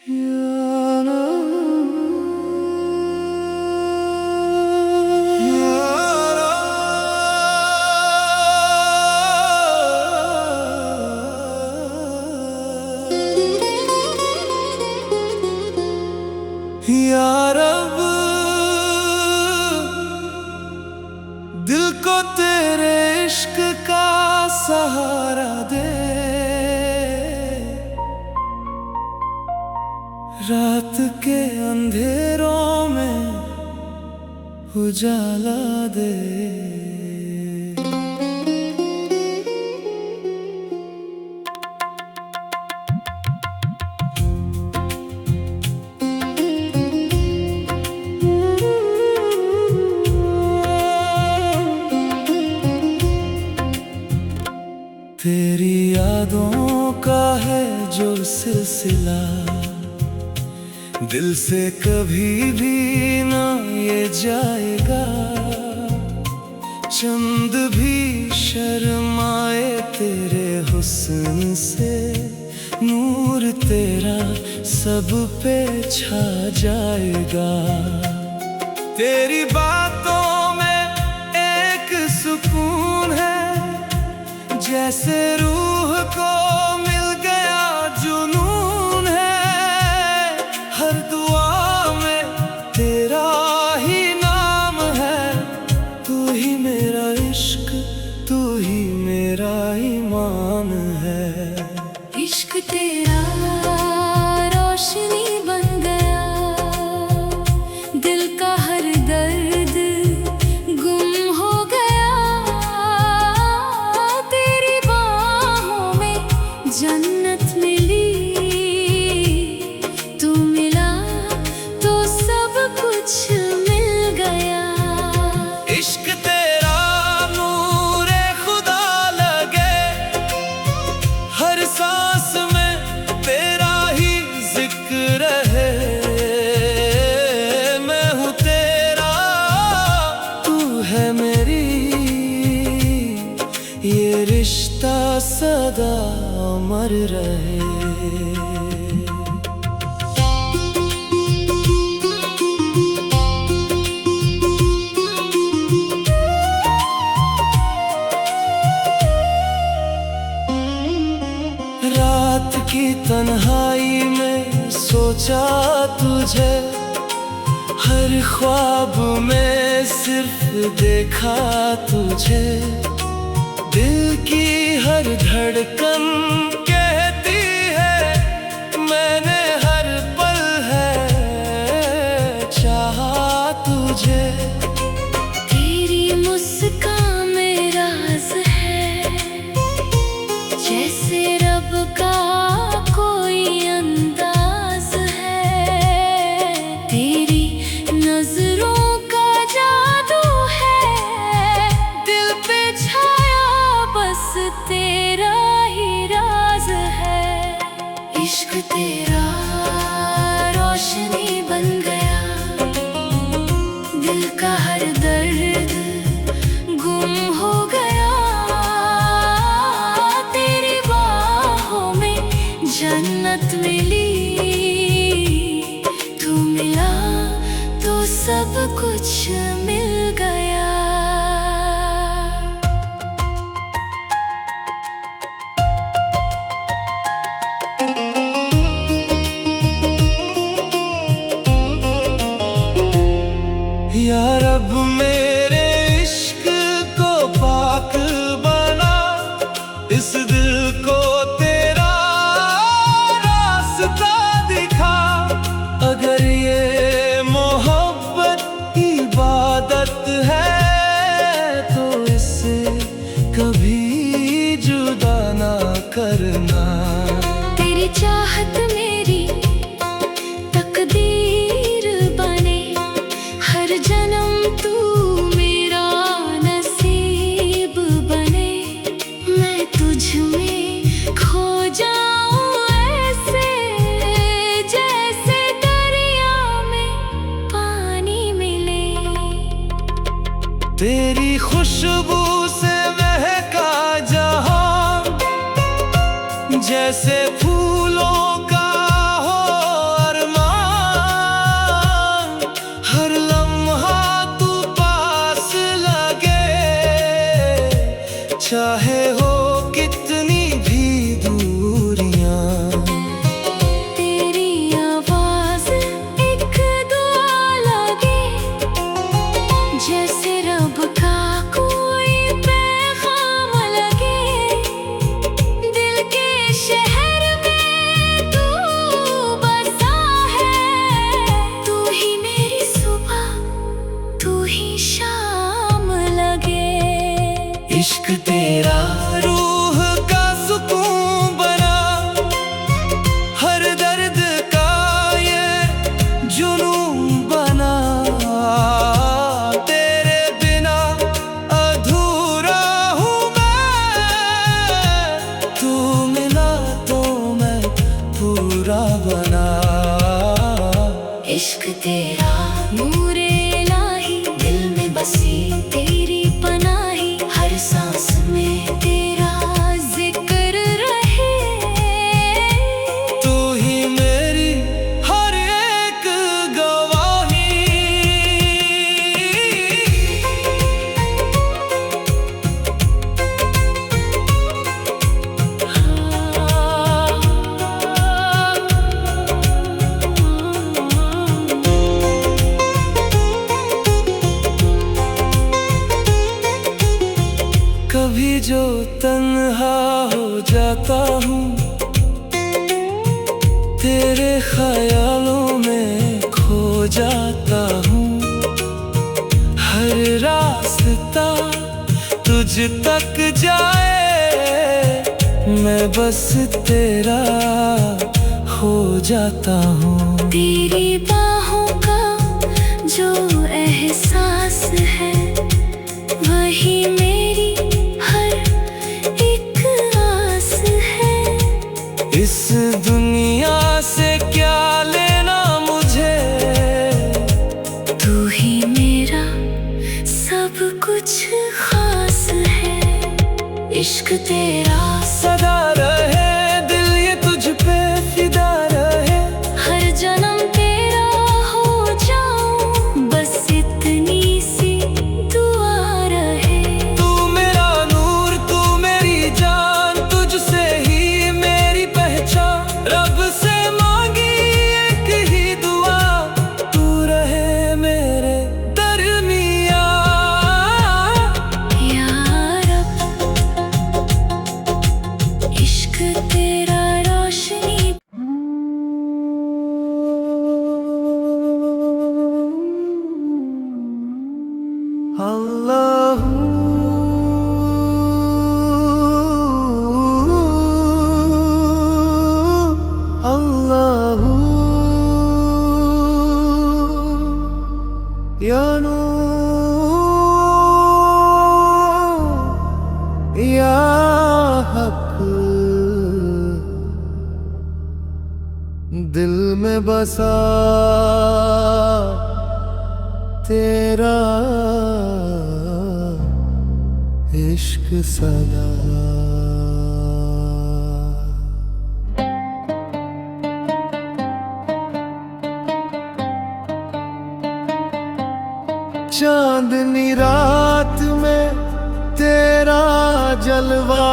या रब, दिल को तेरे इश्क का सहारा दे, रात के अंधेरों में उजाला दे। तेरी यादों का है जो सिलसिला, दिल से कभी भी ना ये जाएगा। चंद भी शर्माए तेरे हुस्न से, नूर तेरा सब पे छा जाएगा। तेरी बातों में एक सुकून है, जैसे रूह को मिल गया जुनून है। हर दुआ में तेरा ही नाम है, तू ही मेरा इश्क, तू ही मेरा ईमान है। इश्क तेरा रोशनी बन गया, दिल का हर दर्द गुम हो गया। तेरी बाहों में जन्नत मिली, तू मिला तो सब कुछ मिल गया। इश्क तेरा नूरे खुदा लगे, हर सांस में तेरा ही जिक्र है। मैं हूँ तेरा, तू है मेरी, ये रिश्ता सदा अमर रहे। रात की तन्हाई में सोचा तुझे, हर ख्वाब में सिर्फ देखा तुझे। दिल की हर धड़कन कहती है, मैंने हर पल है चाहा तुझे। तेरी मुस्कान में राज है, जैसे रब का कोई अंदाज है। तेरी नजरों का जादू है, दिल पे छाया बस तेरा ही राज है। इश्क तेरा रोशनी बन गया, दिल का हर दर्द गुम हो गया। तेरी बाहों में जन्नत मिली, तू मिला तो सब कुछ मिल गया। या रब, मेरे इश्क को पाक बना, इस दिल को तेरा रास्ता दिखा। अगर ये मोहब्बत इबादत है, तो इससे कभी जुदा ना करना। तेरी चाहत मेरी तकदीर बने, हर जन्म तू मेरा नसीब बने। मैं तुझ में खो जाऊं ऐसे, जैसे दरिया में पानी मिले। तेरी खुशबू से महका जहां, जैसे फूलों का हो अधूरा बना। इश्क तेरा नूरे इलाही, दिल में बसी तेरी पनाही, हर सांस में तेरा जिक्र रहे। तू ही मेरी हर एक गवाही। कभी जो तन्हा हो जाता हूँ, तेरे ख्यालों में खो जाता हूँ। हर रास्ता तुझ तक जाए, मैं बस तेरा हो जाता हूँ। तेरी बाहों का जो एहसास है, वही मेरी हर एक आस है। इस दुनिया से क्या लेना मुझे, तू ही मेरा सब कुछ खास है। इश्क तेरा सदा रहे, दिल ये तुझ पे फिदा रहे। हर जन्म तेरा हो जाऊं, बस इतनी सी दुआ रहे। तू मेरा नूर, तू मेरी जान, तुझसे ही मेरी पहचान। रब से मांगी एक ही दुआ, तू रहे मेरे दरमियाँ। यार इश्क तेरा रोशनी। अल्लाह अल्लाह या नूर या हक, दिल में बसा तेरा इश्क सदा। चांदनी रात में तेरा जलवा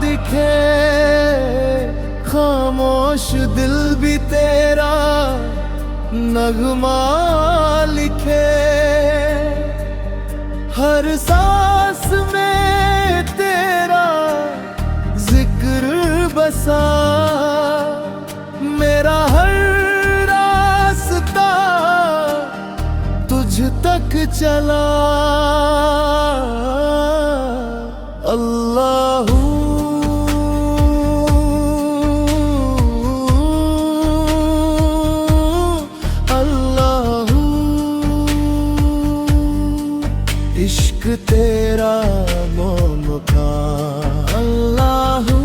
दिखे, खामोश दिल भी तेरा नगमा लिखे। हर सांस में तेरा जिक्र बसा, मेरा हर रास्ता तुझ तक चला। अल्लाहू अल्लाहू, इश्क तेरा मोमका। अल्लाहू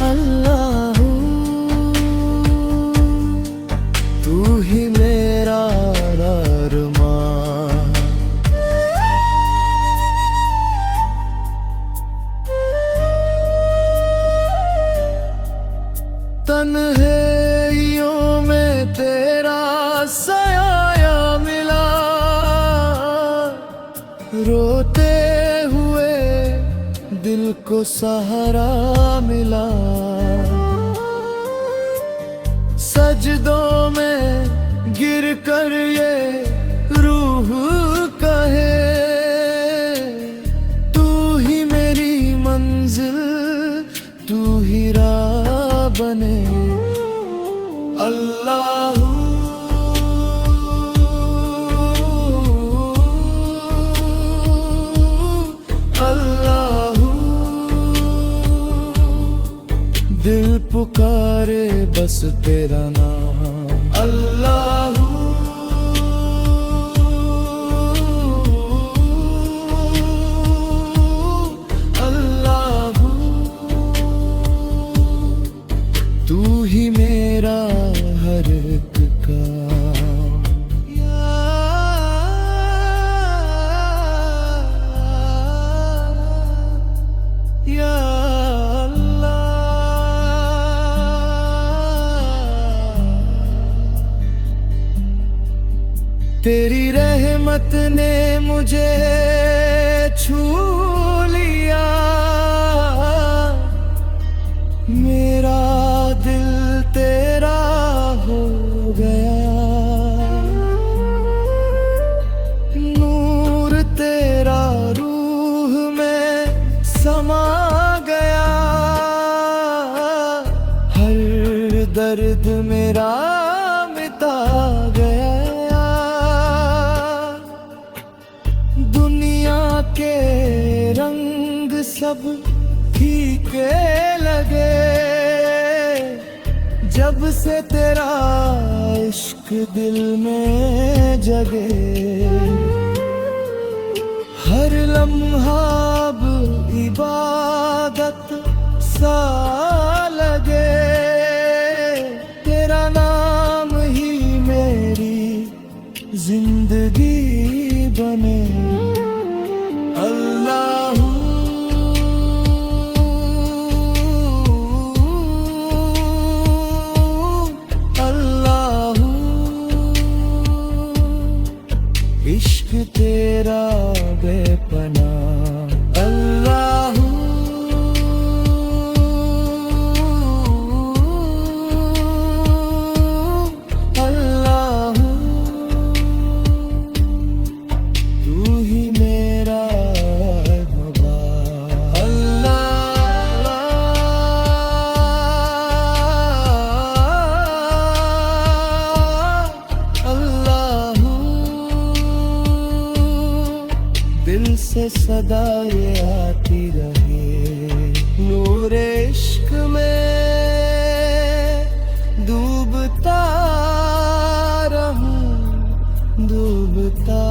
अल्लाहू, तू ही मेरा अरमान। तन्हाइयों में तेरा साया मिला, रोते हुए दिल को सहारा मिला। सजदों में गिर कर ये रूह कहे, तू ही मेरी मंजिल, तू ही राह बने। अल्लाहू अल्लाहू, दिल पुकारे बस तेरा नाम। अल्लाहू तेरी रहमत ने मुझे छू लिया, मेरा दिल तेरा हो गया। नूर तेरा रूह में समा गया, हर दर्द मेरा मिटा गया। दुनिया के रंग सब फीके लगे, जब से तेरा इश्क दिल में जगे। हर लम्हा अब इबादत सा लगे, तेरा नाम ही मेरी जिंदगी बने। अल्लाह इश्क तेरा बेपना। अल्लाह अल्लाह तू ही मेरा खुदा। अल्लाह अल्लाह दिल से सदा ये आती रहे, नूरे इश्क में डूबता रहूं, डूबता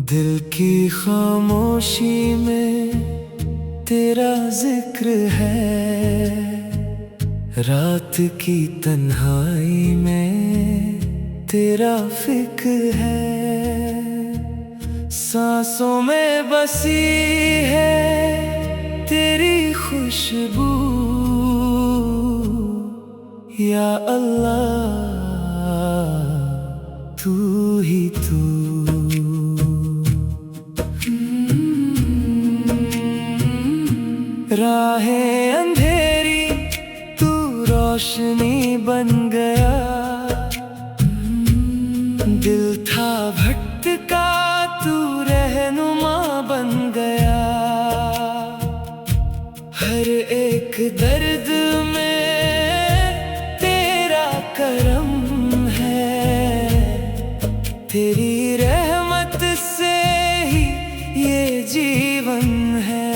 दिल की खामोशी में तेरा जिक्र है, रात की तन्हाई में तेरा फिक्र है। सांसों में बसी है तेरी खुशबू, या अल्लाह तू ही तू। राहें अंधेरी तू रोशनी बन गया, दिल था भटका तू रहनुमा बन गया। हर एक दर्द में तेरा करम है, तेरी रहमत से ही ये जीवन है।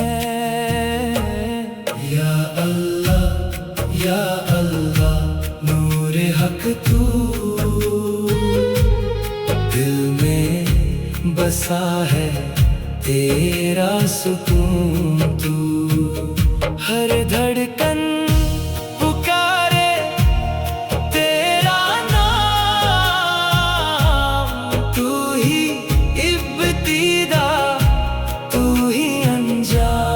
या अल्लाह नूरे हक तू, दिल में बसा है तेरा सुकून तू। हर धड़कन पुकारे तेरा नाम, तू ही इब्तिदा तू ही अंजाम।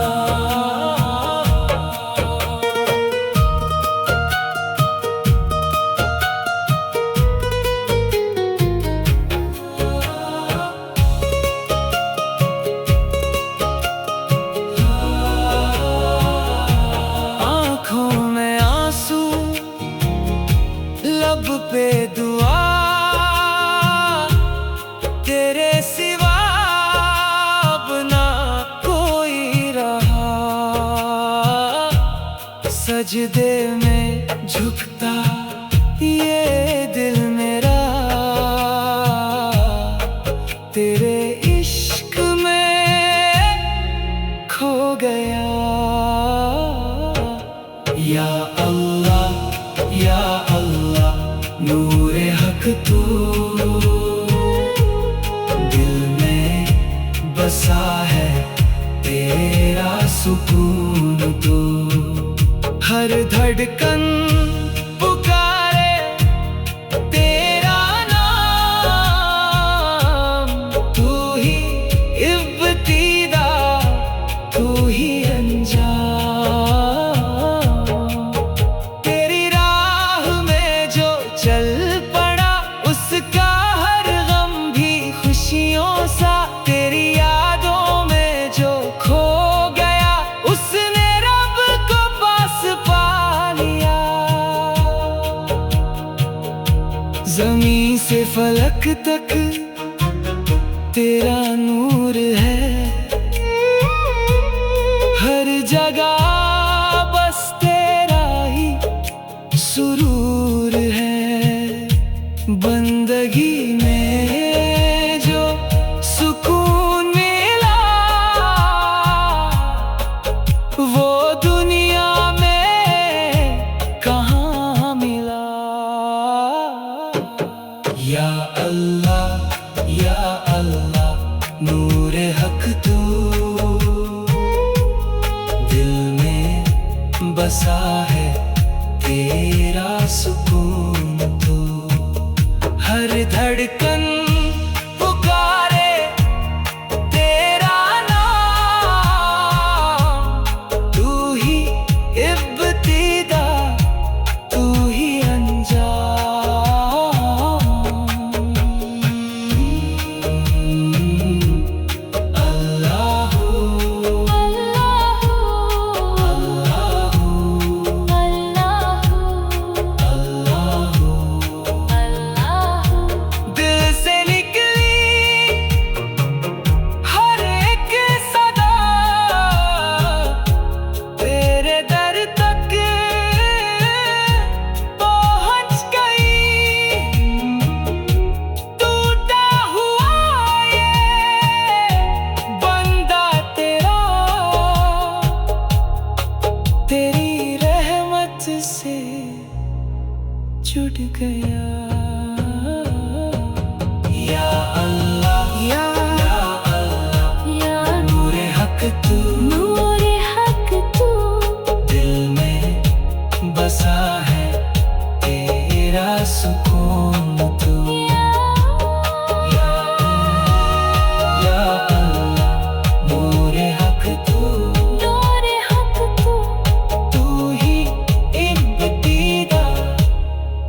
लब पे दुआ तेरे सिवा अपना कोई रहा, सजदे में झुकता ये दिल मेरा, तेरे इश्क में खो गया। या अल्लाह या अल्लाह नूरे हक तू, दिल में बसा है तेरा सुकून तू। धड़कन पुकारे तेरा नाम। तू ही इब्तिदा, तू ही अंजाम। तेरी राह में जो चल पड़ा उसका हर गम भी खुशियों सा। तेरी यादों में जो खो गया उसने रब को पास पा लिया। ज़मीं से फलक तक तेरा नूर है, हर जगह बस तेरा ही सुरूर है। बंदगी में जो सुकून मिला वो दुनिया में कहाँ मिला। या अल्लाह या अल्लाह नूरे हक तू, दिल में बसा है तेरा सुकून तू। हर धड़कन पुकारे तेरा नाम। तू ही इब्तिदा, तू ही अंजाम। अल्लाहू दिल से निकली हर एक सदा तेरे दर तक पहुंच गई। टूटा हुआ ये बंदा तेरा तेरी रहमत से जुड़ गया। या अल्लाह या अल्लाह नूरे हक तू, दिल में बसा है तेरा सुकून तू। या अल्लाह नूरे हक तू, तू ही इब्तिदा,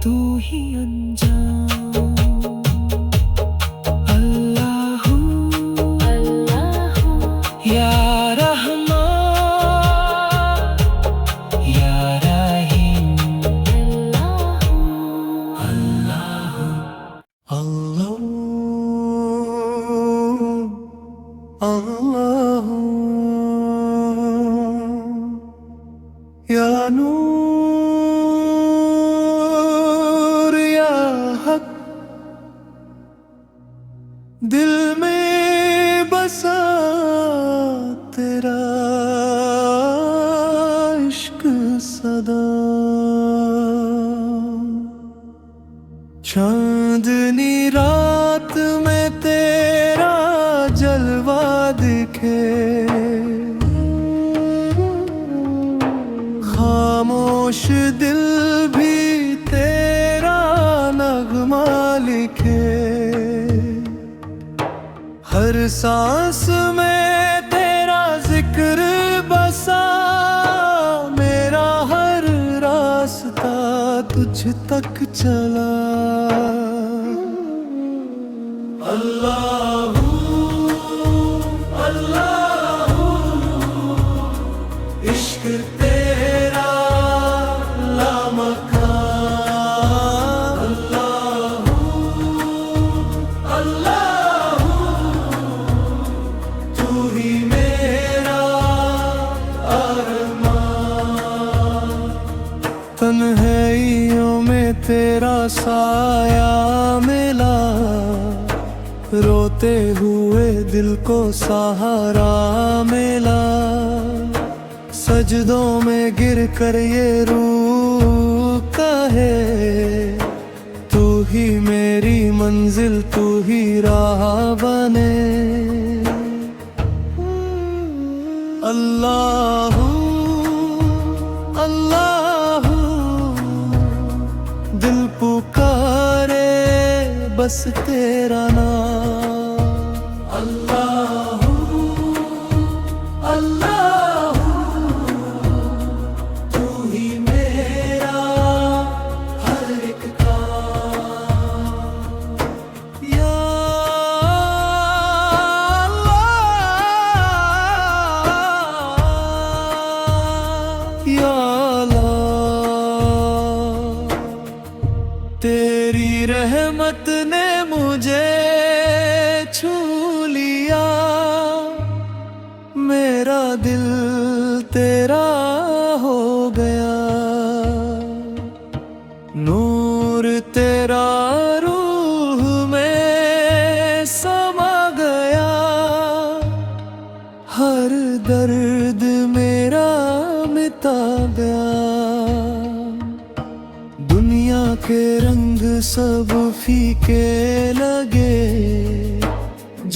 तू ही अंजाम। अल्लाहू या रहमान या रहीम। अल्लाहू अल्लाह या नूर या हक, दिल में बसा तेरा इश्क सदा। चांदनी रात में तेरा जलवा दिखे, खामोश दिल भी तेरा नगमा लिखे। हर सांस में तेरा जिक्र बसा, मेरा हर रास्ता तुझ तक चला। अल्लाहू अल्लाहू इश्क तेरा लामकान। अल्लाहू अल्लाहू तू ही मेरा अरमान। तन्हाइयों में तेरा साया मिला, रोते हुए दिल को सहारा मिला। सजदों में गिर कर ये रूह कहे, तू ही मेरी मंजिल, तू ही राह बने। अल्लाहू अल्लाहू पुकारे बस तेरा नाम। अल्लाह अल्लाह तू ही मेरा हर एक काम। या अल्लाह या अल्लाह तेरी रहमत ने मुझे छू लिया, मेरा दिल तेरा हो गया। नूर तेरा रूह में समा गया, हर दर्द मेरा मिटा गया। दुनिया के रंग सब फीके लगे,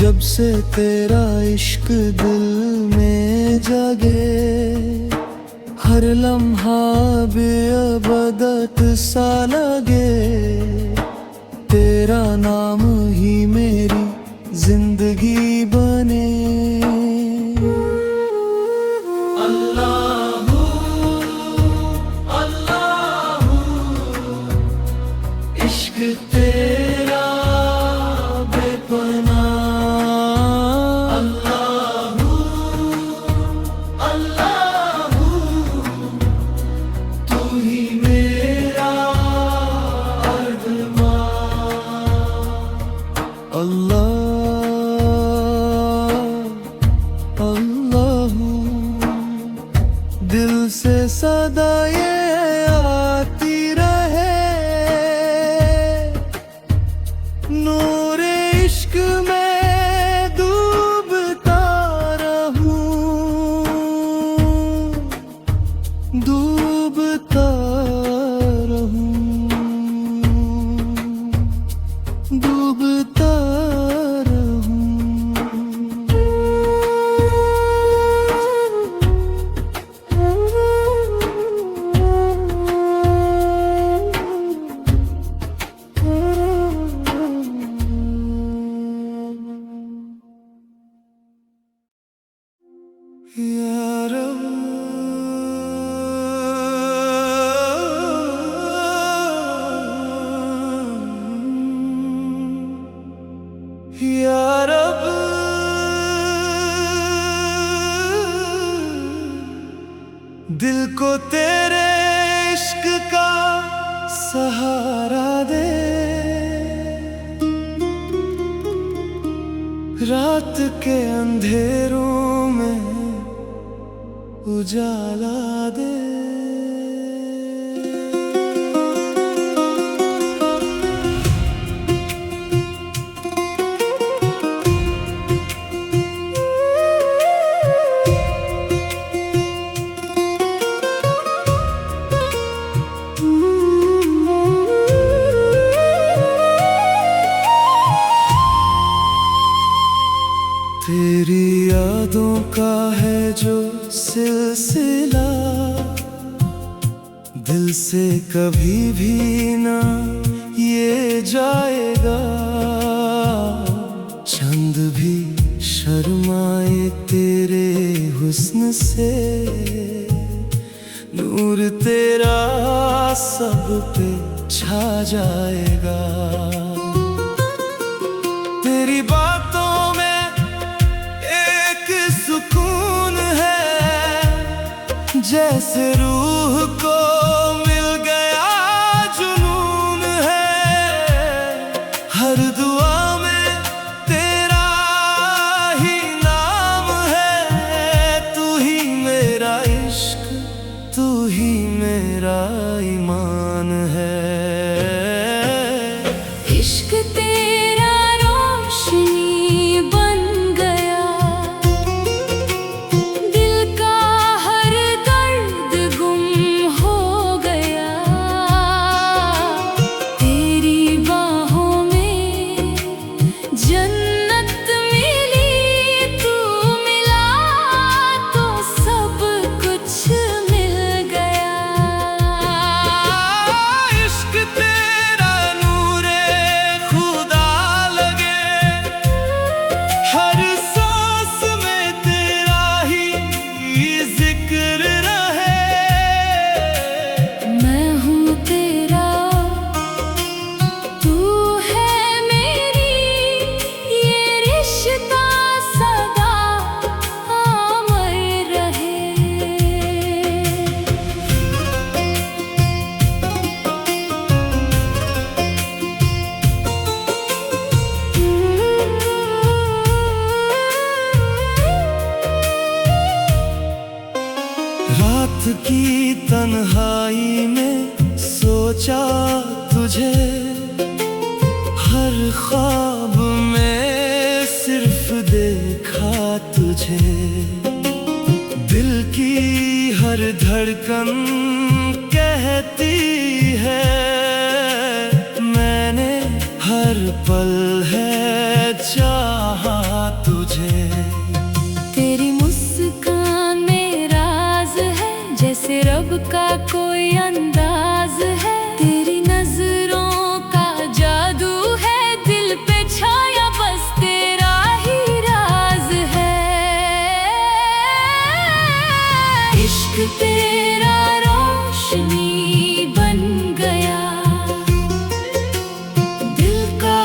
जब से तेरा इश्क दिल में जगे। हर लम्हा बेअबदत सा लगे, तेरा नाम ही मेरी जिंदगी बने। अल्लाहू अल्लाहू इश्क तेरा बेपनाह। दिल से सदा ये आती रहे, नूर इश्क में डूबता रहूं, डूबता रहूं, डूबता या रब या रब दिल को तेरे इश्क का सहारा दे, रात के अंधेरों में उजाला दे। तेरी यादों का है जो सिलसिला, दिल से कभी भी ना ये जाएगा। चंद भी शर्माए तेरे हुस्न से, नूर तेरा सब पे छा जाएगा। तेरी बातों में सुकून है, जैसे रूह को मिल गया जुनून है। हर दुआ में तेरा ही नाम है, तू ही मेरा इश्क, तू ही मेरा ईमान है। इश्क तेरा रोशनी बन गया, दिल का हर दर्द गुम हो गया। तेरी बाहों में जन्नत मिली, तू मिला तो सब कुछ मिल गया। इश्क तेरा सोचा तुझे, हर ख्वाब में सिर्फ देखा तुझे। दिल की हर धड़कन कहती है मैंने हर पल है चाहा तुझे। तेरी मुस्कान में राज है, जैसे रब का कोई अंदाज है। तेरी नजरों का जादू है, दिल पे छाया बस तेरा ही राज है। इश्क तेरा रोशनी बन गया, दिल का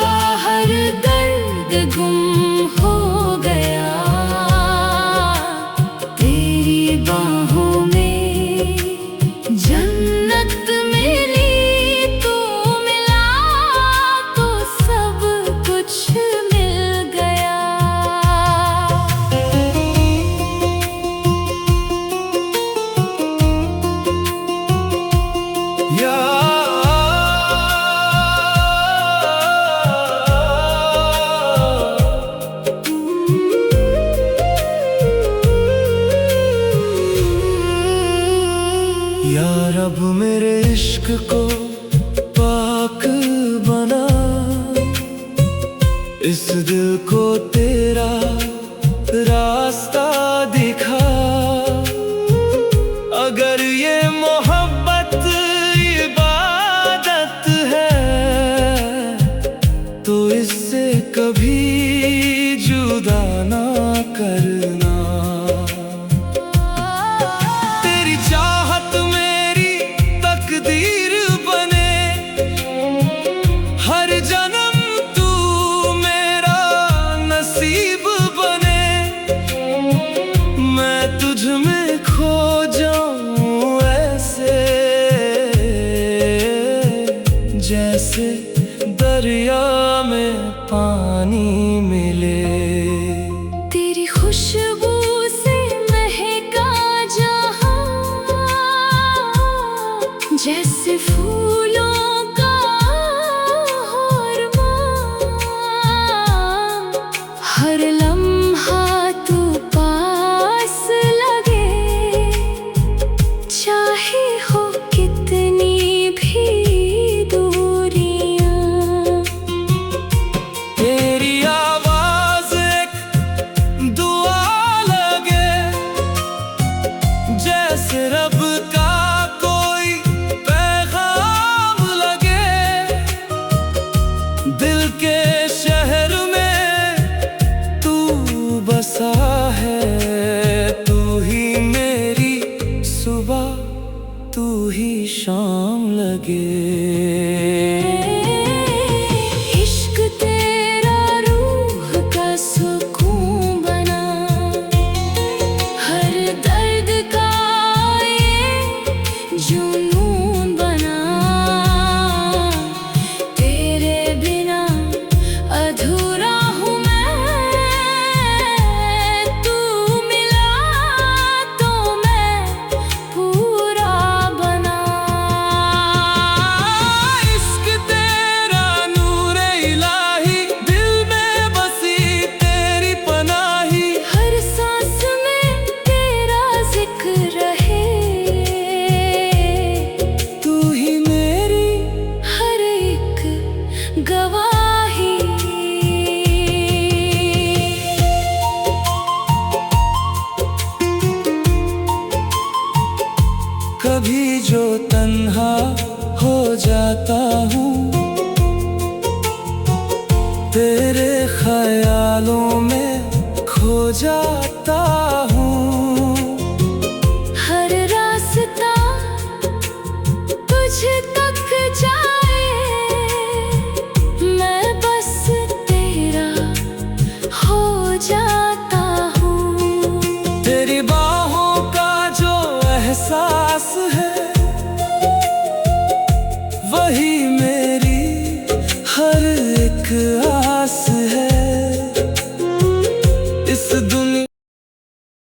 हर दर्द गुम हो गया। तेरी बाहों में जन्नत मिली, तू मिला तो सब कुछ मिल गया। या रब मेरे इश्क को पाक बना, इस दिल को तेरा रास्ता दिखा। अगर ये मोहब्बत इबादत है तो इससे कभी जुदा ना करना। तेरी चाहत मेरी तकदीर बने, हर जन्म तू मेरा नसीब बने। मैं तुझ में खो जाऊं ऐसे, जैसे दरिया में पानी मिले। तेरी खुशबू से महका जहां, जैसे फूलों का हरमान। हर लम्हा तू पास लगे, चाहे हो कितनी भी दूरियां। तेरी आवाज एक दुआ लगे, जैसे रब का कोई पैगाम लगे। दिल के शहर में तू बसा है, तू ही मेरी सुबह, तू ही शाम लगे। इश्क तेरा रूह का सुकून बना, हर दर्द का ये जुनून बना। तेरे बिना अधूरा हूँ मैं, तू मिला तो मैं पूरा बना। इश्क तेरा नूर इलाही, दिल में बसी तेरी पनाही। हर सांस में तेरा जिक्र रहे, तू ही मेरी हर एक गवाही। कभी जो तन्हा हो जाता हूँ, तेरे ख्यालों में खो जाता हूँ। हर रास्ता तुझ तक जाए, मैं बस तेरा हो जाता हूँ। तेरी बाहों का जो एहसास है, वही मेरी हर एक आस है। इस दुनिया